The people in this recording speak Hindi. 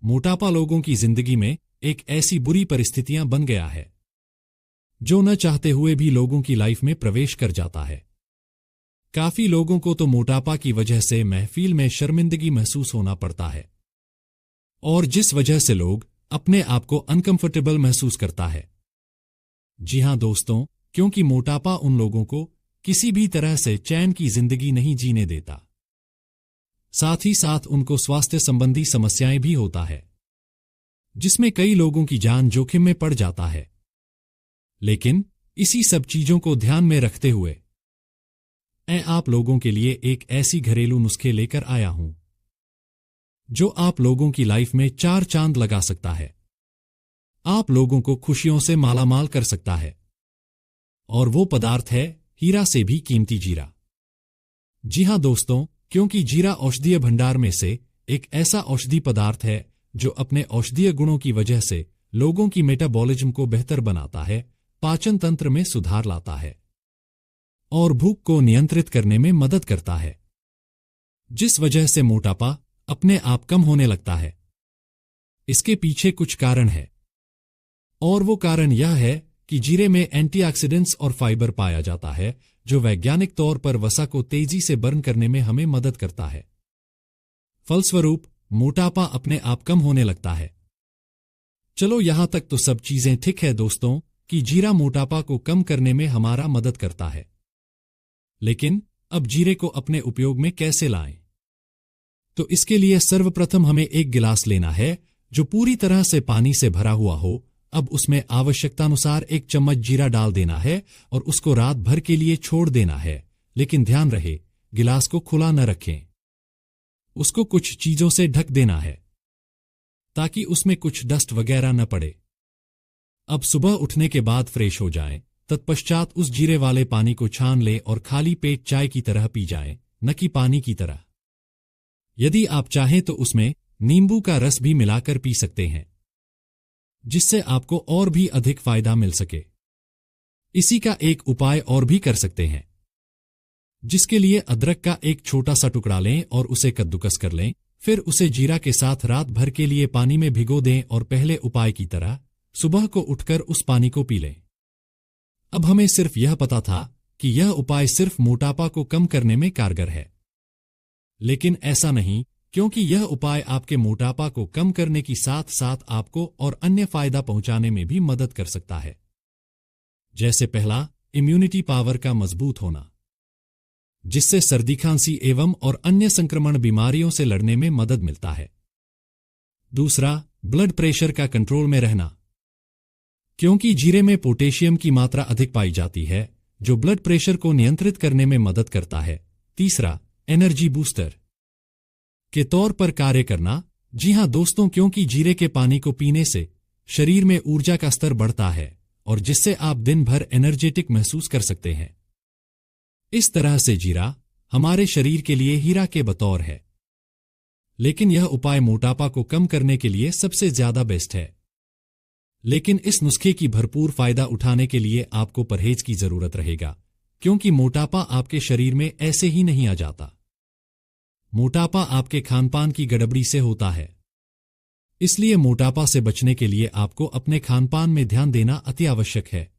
मोटापा लोगों की जिंदगी में एक ऐसी बुरी परिस्थितियां बन गया है जो न चाहते हुए भी लोगों की लाइफ में प्रवेश कर जाता है। काफी लोगों को तो मोटापा की वजह से महफिल में शर्मिंदगी महसूस होना पड़ता है, और जिस वजह से लोग अपने आप को अनकंफर्टेबल महसूस करता है। जी हां दोस्तों, क्योंकि मोटापा उन लोगों को किसी भी तरह से चैन की जिंदगी नहीं जीने देता। साथ ही साथ उनको स्वास्थ्य संबंधी समस्याएं भी होता है, जिसमें कई लोगों की जान जोखिम में पड़ जाता है। लेकिन इसी सब चीजों को ध्यान में रखते हुए मैं आप लोगों के लिए एक ऐसी घरेलू नुस्खे लेकर आया हूं जो आप लोगों की लाइफ में 4 चांद लगा सकता है, आप लोगों को खुशियों से मालामाल कर सकता है। और वो पदार्थ है हीरा से भी कीमती जीरा। जी हां दोस्तों, क्योंकि जीरा औषधीय भंडार में से एक ऐसा औषधि पदार्थ है जो अपने औषधीय गुणों की वजह से लोगों की मेटाबॉलिज्म को बेहतर बनाता है, पाचन तंत्र में सुधार लाता है और भूख को नियंत्रित करने में मदद करता है, जिस वजह से मोटापा अपने आप कम होने लगता है। इसके पीछे कुछ कारण है, और वो कारण यह है कि जीरे में एंटीऑक्सीडेंट्स और फाइबर पाया जाता है जो वैज्ञानिक तौर पर वसा को तेजी से बर्न करने में हमें मदद करता है। फलस्वरूप मोटापा अपने आप कम होने लगता है। चलो यहां तक तो सब चीजें ठीक है दोस्तों कि जीरा मोटापा को कम करने में हमारा मदद करता है। लेकिन अब जीरे को अपने उपयोग में कैसे लाएं? तो इसके लिए सर्वप्रथम हमें एक गिलास लेना है जो पूरी तरह से पानी से भरा हुआ हो। अब उसमें आवश्यकतानुसार 1 चम्मच जीरा डाल देना है और उसको रात भर के लिए छोड़ देना है। लेकिन ध्यान रहे, गिलास को खुला न रखें। उसको कुछ चीजों से ढक देना है ताकि उसमें कुछ डस्ट वगैरह न पड़े। अब सुबह उठने के बाद फ्रेश हो जाएं, तत्पश्चात उस जीरे वाले पानी को छान लें और खाली पेट चाय की तरह पी जाएं, न कि पानी की तरह। यदि आप चाहें तो उसमें नींबू का रस भी मिलाकर पी सकते हैं, जिससे आपको और भी अधिक फायदा मिल सके। इसी का एक उपाय और भी कर सकते हैं, जिसके लिए अदरक का एक छोटा सा टुकड़ा लें और उसे कद्दूकस कर लें। फिर उसे जीरा के साथ रात भर के लिए पानी में भिगो दें और पहले उपाय की तरह सुबह को उठकर उस पानी को पी लें। अब हमें सिर्फ यह पता था कि यह उपाय सिर्फ मोटापा को कम करने में कारगर है, लेकिन ऐसा नहीं, क्योंकि यह उपाय आपके मोटापा को कम करने की साथ साथ आपको और अन्य फायदा पहुंचाने में भी मदद कर सकता है। जैसे पहला, इम्यूनिटी पावर का मजबूत होना, जिससे सर्दी खांसी एवं और अन्य संक्रमण बीमारियों से लड़ने में मदद मिलता है। दूसरा, ब्लड प्रेशर का कंट्रोल में रहना, क्योंकि जीरे में पोटेशियम की मात्रा अधिक पाई जाती है जो ब्लड प्रेशर को नियंत्रित करने में मदद करता है। तीसरा, एनर्जी बूस्टर के तौर पर कार्य करना। जी हां दोस्तों, क्योंकि जीरे के पानी को पीने से शरीर में ऊर्जा का स्तर बढ़ता है और जिससे आप दिन भर एनर्जेटिक महसूस कर सकते हैं। इस तरह से जीरा हमारे शरीर के लिए हीरा के बतौर है। लेकिन यह उपाय मोटापा को कम करने के लिए सबसे ज्यादा बेस्ट है। लेकिन इस नुस्खे की भरपूर फायदा उठाने के लिए आपको परहेज की जरूरत रहेगा, क्योंकि मोटापा आपके शरीर में ऐसे ही नहीं आ जाता। मोटापा आपके खानपान की गड़बड़ी से होता है। इसलिए मोटापा से बचने के लिए आपको अपने खानपान में ध्यान देना अति आवश्यक है।